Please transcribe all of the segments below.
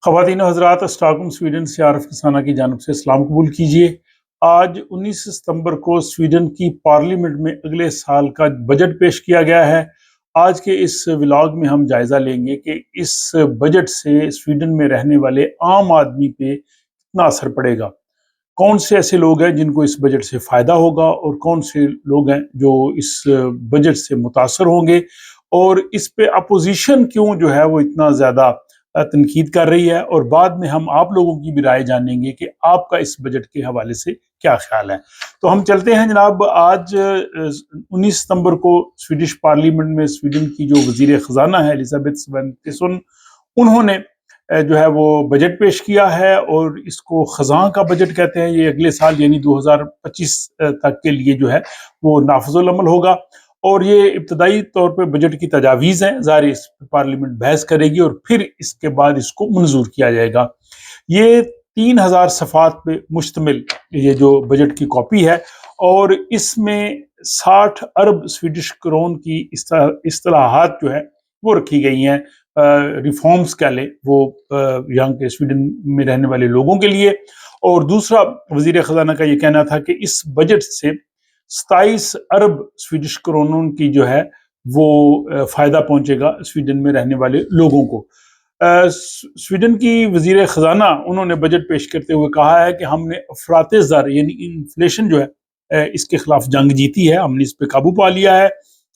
خواتین و حضرات، اسٹاکہولم سویڈن سے عارف کسانہ کی جانب سے سلام قبول کیجیے۔ آج 19 ستمبر کو سویڈن کی پارلیمنٹ میں اگلے سال کا بجٹ پیش کیا گیا ہے۔ آج کے اس ولاگ میں ہم جائزہ لیں گے کہ اس بجٹ سے سویڈن میں رہنے والے عام آدمی پہ کتنا اثر پڑے گا، کون سے ایسے لوگ ہیں جن کو اس بجٹ سے فائدہ ہوگا اور کون سے لوگ ہیں جو اس بجٹ سے متاثر ہوں گے، اور اس پہ اپوزیشن کیوں جو ہے وہ اتنا زیادہ تنقید کر رہی ہے، اور بعد میں ہم آپ لوگوں کی بھی رائے جانیں گے کہ آپ کا اس بجٹ کے حوالے سے کیا خیال ہے۔ تو ہم چلتے ہیں جناب، آج 19 ستمبر کو سویڈش پارلیمنٹ میں سویڈن کی جو وزیر خزانہ ہے الیزابتھ سوانٹیسن، انہوں نے جو ہے وہ بجٹ پیش کیا ہے، اور اس کو خزاں کا بجٹ کہتے ہیں۔ یہ اگلے سال یعنی 2025 تک کے لیے جو ہے وہ نافذ العمل ہوگا، اور یہ ابتدائی طور پہ بجٹ کی تجاویز ہیں، ظاہر اس پہ پارلیمنٹ بحث کرے گی اور پھر اس کے بعد اس کو منظور کیا جائے گا۔ یہ 3000 صفحات پہ مشتمل یہ جو بجٹ کی کاپی ہے، اور اس میں 60 ارب سویڈش کرون کی اصطلاحات جو ہے وہ رکھی گئی ہیں، ریفارمز کہہ لیں وہ یہاں کے سویڈن میں رہنے والے لوگوں کے لیے۔ اور دوسرا وزیر خزانہ کا یہ کہنا تھا کہ اس بجٹ سے 27 ارب سویڈش کرونوں کی جو ہے وہ فائدہ پہنچے گا سویڈن میں رہنے والے لوگوں کو۔ سویڈن کی وزیر خزانہ انہوں نے بجٹ پیش کرتے ہوئے کہا ہے کہ ہم نے افراط زر یعنی انفلیشن جو ہے اس کے خلاف جنگ جیتی ہے، ہم نے اس پہ قابو پا لیا ہے،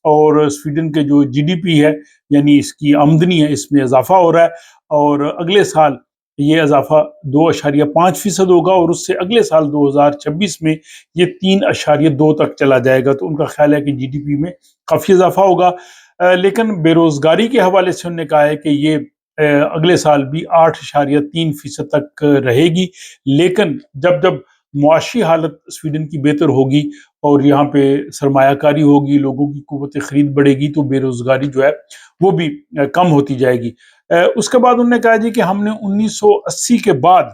اور سویڈن کے جو جی ڈی پی ہے یعنی اس کی آمدنی ہے، اس میں اضافہ ہو رہا ہے، اور اگلے سال یہ اضافہ 2.5% ہوگا، اور اس سے اگلے سال 2026 میں یہ 3.2 تک چلا جائے گا۔ تو ان کا خیال ہے کہ جی ڈی پی میں کافی اضافہ ہوگا، لیکن بے روزگاری کے حوالے سے انہوں نے کہا ہے کہ یہ اگلے سال بھی 8.3% تک رہے گی، لیکن جب معاشی حالت سویڈن کی بہتر ہوگی اور یہاں پہ سرمایہ کاری ہوگی، لوگوں کی قوت خرید بڑھے گی، تو بے روزگاری جو ہے وہ بھی کم ہوتی جائے گی۔ اس کے بعد انہوں نے کہا جی کہ ہم نے 1980 کے بعد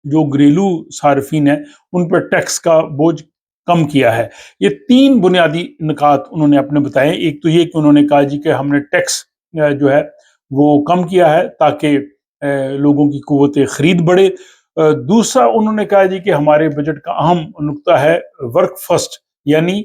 جو گھریلو صارفین ہیں ان پر ٹیکس کا بوجھ کم کیا ہے۔ یہ 3 بنیادی نکات انہوں نے اپنے بتائے۔ ایک تو یہ کہ انہوں نے کہا جی کہ ہم نے ٹیکس جو ہے وہ کم کیا ہے تاکہ لوگوں کی قوت خرید بڑھے۔ دوسرا انہوں نے کہا جی کہ ہمارے بجٹ کا اہم نقطہ ہے ورک فرسٹ، یعنی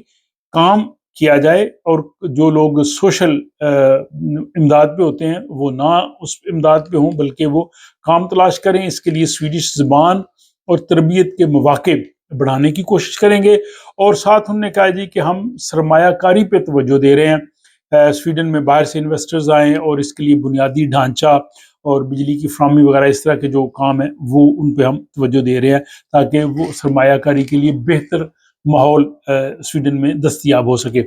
کام کیا جائے، اور جو لوگ سوشل امداد پہ ہوتے ہیں وہ نہ اس امداد پہ ہوں بلکہ وہ کام تلاش کریں۔ اس کے لیے سویڈش زبان اور تربیت کے مواقع بڑھانے کی کوشش کریں گے، اور ساتھ انہوں نے کہا جی کہ ہم سرمایہ کاری پہ توجہ دے رہے ہیں، سویڈن میں باہر سے انویسٹرز آئیں، اور اس کے لیے بنیادی ڈھانچہ اور بجلی کی فراہمی وغیرہ اس طرح کے جو کام ہیں وہ ان پہ ہم توجہ دے رہے ہیں تاکہ وہ سرمایہ کاری کے لیے بہتر ماحول سویڈن میں دستیاب ہو سکے۔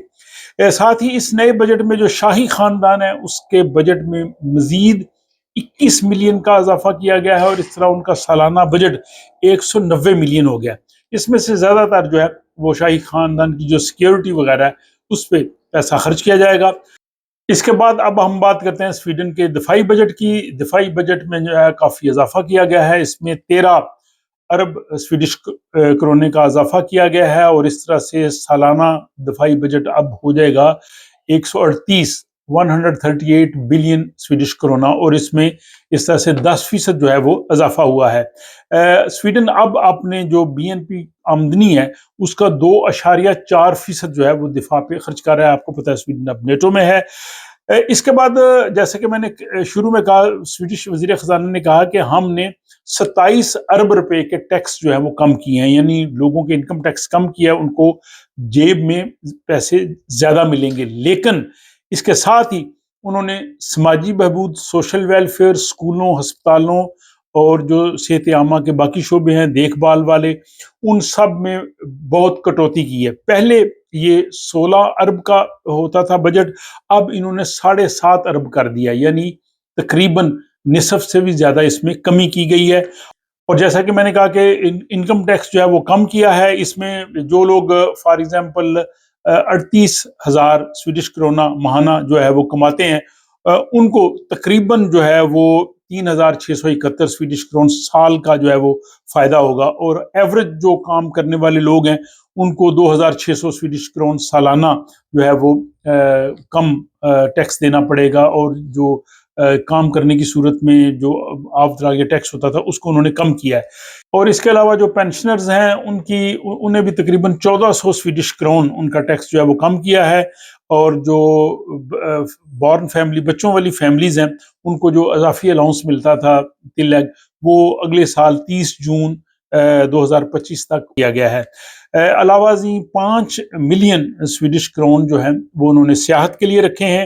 ساتھ ہی اس نئے بجٹ میں جو شاہی خاندان ہے اس کے بجٹ میں مزید 21 ملین کا اضافہ کیا گیا ہے، اور اس طرح ان کا سالانہ بجٹ 190 ملین ہو گیا۔ اس میں سے زیادہ تر جو ہے وہ شاہی خاندان کی جو سیکیورٹی وغیرہ ہے اس پہ پیسہ خرچ کیا جائے گا۔ اس کے بعد اب ہم بات کرتے ہیں سویڈن کے دفاعی بجٹ کی۔ دفاعی بجٹ میں جو ہے کافی اضافہ کیا گیا ہے، اس میں 13 ارب سویڈش کرونے کا اضافہ کیا گیا ہے، اور اس طرح سے سالانہ دفاعی بجٹ اب ہو جائے گا 138 بلین سویڈش کرونا، اور اس میں اس طرح سے 10% جو ہے وہ اضافہ ہوا ہے۔ سویڈن اب اپنے جو بی این پی آمدنی ہے اس کا 2.4% جو ہے وہ دفاع پہ خرچ کر رہا ہے۔ آپ کو پتہ ہے سویڈن اب نیٹو میں ہے۔ اس کے بعد جیسے کہ میں نے شروع میں کہا، سویڈش وزیر خزانہ نے کہا کہ ہم نے 27 ارب روپے کے ٹیکس جو ہے وہ کم کیے ہیں، یعنی لوگوں کے انکم ٹیکس کم کیا ہے، ان کو جیب میں پیسے زیادہ ملیں گے، لیکن اس کے ساتھ ہی انہوں نے سماجی بہبود، سوشل ویلفیئر، سکولوں، ہسپتالوں اور جو صحت عامہ کے باقی شعبے ہیں دیکھ بھال والے، ان سب میں بہت کٹوتی کی ہے۔ پہلے یہ 16 ارب کا ہوتا تھا بجٹ، اب انہوں نے 7.5 ارب کر دیا، یعنی تقریباً نصف سے بھی زیادہ اس میں کمی کی گئی ہے۔ اور جیسا کہ میں نے کہا کہ انکم ٹیکس جو ہے وہ کم کیا ہے، اس میں جو لوگ فار ایگزامپل 38,000 سویڈش کرونا ماہانہ جو ہے وہ کماتے ہیں، ان کو تقریباً جو ہے وہ 3,671 سویڈش کرون سال کا جو ہے وہ فائدہ ہوگا، اور ایوریج جو کام کرنے والے لوگ ہیں ان کو 2,600 سویڈش کرون سالانہ جو ہے وہ کم ٹیکس دینا پڑے گا، اور جو کام کرنے کی صورت میں جو آفدرا یا ٹیکس ہوتا تھا اس کو انہوں نے کم کیا ہے۔ اور اس کے علاوہ جو پینشنرز ہیں انہیں بھی تقریباً 1400 سویڈش کرون ان کا ٹیکس جو ہے وہ کم کیا ہے، اور جو بورن فیملی بچوں والی فیملیز ہیں ان کو جو اضافی الاؤنس ملتا تھا تلگ، وہ اگلے سال 30 جون 2025 تک کیا گیا ہے۔ علاوہ ازیں 5 ملین سویڈش کرون جو ہیں وہ انہوں نے سیاحت کے لیے رکھے ہیں۔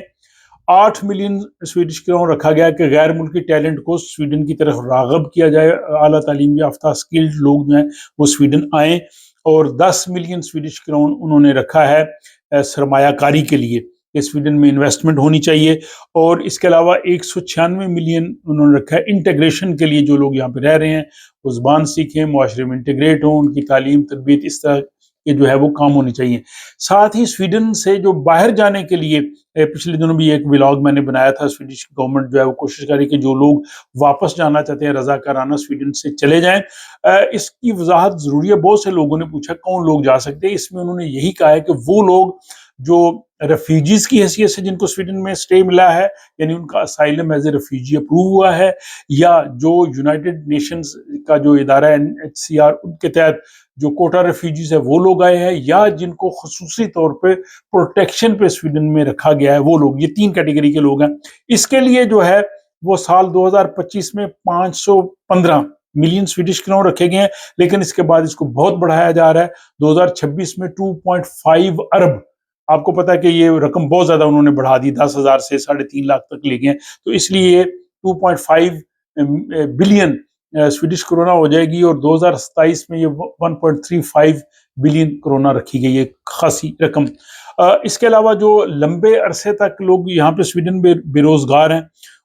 8 ملین سویڈش کرون رکھا گیا کہ غیر ملکی ٹیلنٹ کو سویڈن کی طرف راغب کیا جائے، اعلیٰ تعلیم یافتہ اسکلڈ لوگ جو ہیں وہ سویڈن آئیں، اور 10 ملین سویڈش کرون انہوں نے رکھا ہے سرمایہ کاری کے لیے کہ سویڈن میں انویسٹمنٹ ہونی چاہیے، اور اس کے علاوہ 196 ملین انہوں نے رکھا ہے انٹیگریشن کے لیے، جو لوگ یہاں پہ رہ رہے ہیں وہ زبان سیکھیں، معاشرے میں انٹیگریٹ ہوں، ان کی تعلیم تربیت اس طرح کے جو ہے وہ کام ہونی چاہیے۔ ساتھ ہی سویڈن سے جو باہر جانے کے لیے پچھلے دنوں بھی ایک ولاگ میں نے بنایا تھا، سویڈش گورنمنٹ جو ہے وہ کوشش کر رہی کہ جو لوگ واپس جانا چاہتے ہیں رضاکارانہ سویڈن سے چلے جائیں۔ اس کی وضاحت ضروری ہے، بہت سے لوگوں نے پوچھا کون لوگ جا سکتے ہیں، اس میں انہوں نے یہی کہا ہے کہ وہ لوگ جو ریفیوجیز کی حیثیت سے جن کو سویڈن میں اسٹے ملا ہے، یعنی ان کا asylum as a refugee approve ہوا ہے، یا جو یونائٹڈ نیشنز کا جو ادارہ ہے UNHCR ان کے تحت جو کوٹا ریفیوجیز ہے وہ لوگ آئے ہیں، یا جن کو خصوصی طور پہ پروٹیکشن پہ سویڈن میں رکھا گیا ہے وہ لوگ، یہ 3 کیٹیگری کے لوگ ہیں۔ اس کے لیے جو ہے وہ سال 2025 میں 515 ملین سویڈش کرون رکھے گئے ہیں، لیکن اس کے بعد اس کو بہت بڑھایا جا رہا ہے۔ 2026 میں 2.5 ارب، آپ کو پتا ہے کہ یہ رقم بہت زیادہ انہوں نے بڑھا دی، 10,000 سے 3.5 لاکھ تک لے گئے ہیں، تو اس لیے 2.5 بلین سویڈش کرونا ہو جائے گی، اور 2027 میں یہ 1.35 بلین کرونا رکھی گئی ہے، خاصی رقم۔ اس کے علاوہ جو لمبے عرصے تک لوگ یہاں پہ سویڈن میں بے روزگار ہیں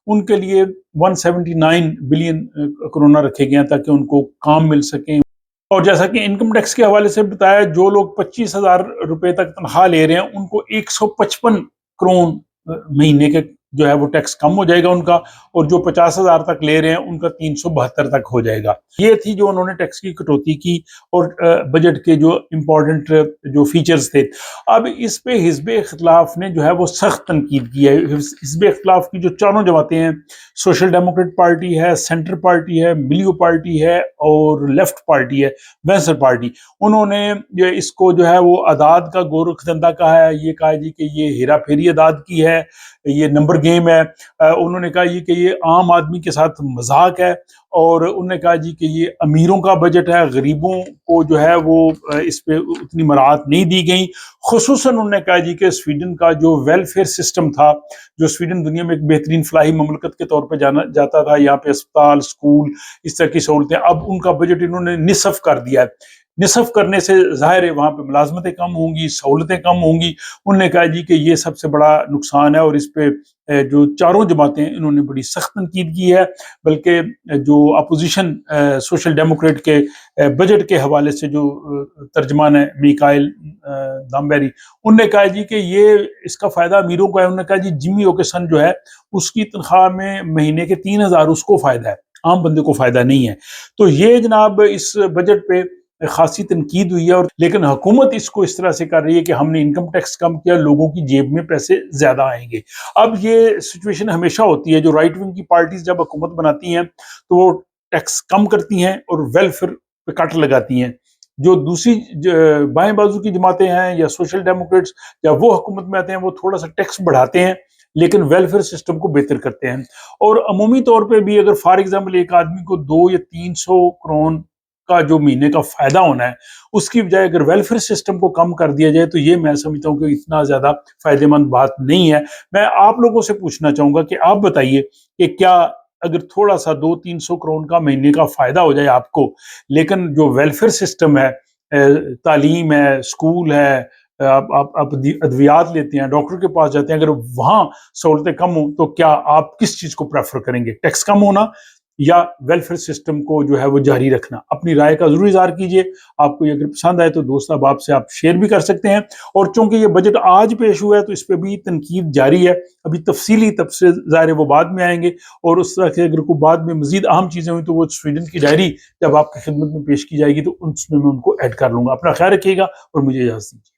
ان کے لیے 179 بلین کرونا رکھے گئے ہیں تاکہ ان کو کام مل سکیں۔ اور جیسا کہ انکم ٹیکس کے حوالے سے بتایا، جو لوگ 25,000 روپے تک تنخواہ لے رہے ہیں ان کو 155 کرون مہینے کے جو ہے وہ ٹیکس کم ہو جائے گا ان کا، اور جو 50,000 تک لے رہے ہیں ان کا 372 تک ہو جائے گا۔ یہ تھی جو انہوں نے ٹیکس کی کٹوتی کی، اور بجٹ کے جو امپورٹنٹ جو فیچرز تھے۔ اب اس پہ حزب اختلاف نے جو ہے وہ سخت تنقید کی ہے۔ حزب اختلاف کی جو چاروں جماعتیں ہیں، سوشل ڈیموکریٹ پارٹی ہے، سینٹر پارٹی ہے، ملیو پارٹی ہے، اور لیفٹ پارٹی ہے، وینسر پارٹی، انہوں نے اس کو جو ہے وہ اعداد کا گورکھ دھندا کہا ہے، یہ کہا جی کہ یہ ہیرا پھیری اعداد کی ہے، یہ نمبر گیم ہے۔ انہوں نے کہا کہ یہ عام آدمی کے ساتھ مذاق ہے، اور انہوں نے کہا جی کہ یہ امیروں کا بجٹ ہے، غریبوں کو جو ہے وہ اس پہ اتنی مراعات نہیں دی گئی۔ خصوصاً انہوں نے کہا جی کہ سویڈن کا جو ویلفیئر سسٹم تھا، جو سویڈن دنیا میں ایک بہترین فلاحی مملکت کے طور پہ جانا جاتا تھا، یہاں پہ اسپتال، اسکول، اس طرح کی سہولتیں، اب ان کا بجٹ انہوں نے نصف کر دیا ہے۔ نصف کرنے سے ظاہر ہے وہاں پہ ملازمتیں کم ہوں گی، سہولتیں کم ہوں گی۔ انہوں نے کہا جی کہ یہ سب سے بڑا نقصان ہے، اور اس پہ جو چاروں جماعتیں انہوں نے بڑی سخت تنقید کی ہے، بلکہ جو اپوزیشن سوشل ڈیموکریٹ کے بجٹ کے حوالے سے جو ترجمان ہے میکائل دامبیری، انہوں نے کہا جی کہ یہ اس کا فائدہ امیروں کو ہے۔ انہوں نے کہا جی جمی اوکیسن جو ہے اس کی تنخواہ میں مہینے کے 3,000 اس کو فائدہ ہے، عام بندے کو فائدہ نہیں ہے۔ تو یہ جناب اس بجٹ پہ خاصی تنقید ہوئی ہے، اور لیکن حکومت اس کو اس طرح سے کر رہی ہے کہ ہم نے انکم ٹیکس کم کیا، لوگوں کی جیب میں پیسے زیادہ آئیں گے۔ اب یہ سچویشن ہمیشہ ہوتی ہے، جو رائٹ ونگ کی پارٹیز جب حکومت بناتی ہیں تو وہ ٹیکس کم کرتی ہیں اور ویلفیئر پہ کٹ لگاتی ہیں۔ جو دوسری بائیں بازو کی جماعتیں ہیں یا سوشل ڈیموکریٹس یا وہ حکومت میں آتے ہیں، وہ تھوڑا سا ٹیکس بڑھاتے ہیں لیکن ویلفیئر سسٹم کو بہتر کرتے ہیں۔ اور عمومی طور پہ بھی اگر فار ایگزامپل ایک آدمی کو 200 یا 300 کرون کا جو مہینے کا فائدہ ہونا ہے، اس کی بجائے اگر ویلفیئر سسٹم کو کم کر دیا جائے تو یہ میں سمجھتا ہوں کہ اتنا زیادہ فائدہ مند بات نہیں ہے۔ میں آپ لوگوں سے پوچھنا چاہوں گا کہ آپ بتائیے کہ کیا اگر تھوڑا سا 200-300 کرون کا مہینے کا فائدہ ہو جائے آپ کو، لیکن جو ویلفیئر سسٹم ہے، تعلیم ہے، اسکول ہے، آپ ادویات لیتے ہیں، ڈاکٹر کے پاس جاتے ہیں، اگر وہاں سہولتیں کم ہوں تو کیا آپ کس چیز کو پریفر کریں گے؟ ٹیکس کم ہونا یا ویلفیئر سسٹم کو جو ہے وہ جاری رکھنا؟ اپنی رائے کا ضرور اظہار کیجئے۔ آپ کو یہ اگر پسند آئے تو دوست احباب سے آپ شیئر بھی کر سکتے ہیں۔ اور چونکہ یہ بجٹ آج پیش ہوا ہے تو اس پہ بھی تنقید جاری ہے، ابھی تفصیلی تبصرے ظاہر ہے وہ بعد میں آئیں گے، اور اس طرح سے اگر کوئی بعد میں مزید اہم چیزیں ہوئی تو وہ سویڈن کی ڈائری جب آپ کی خدمت میں پیش کی جائے گی تو اس میں ان کو ایڈ کر لوں گا۔ اپنا خیال رکھیے گا اور مجھے اجازت دیجیے۔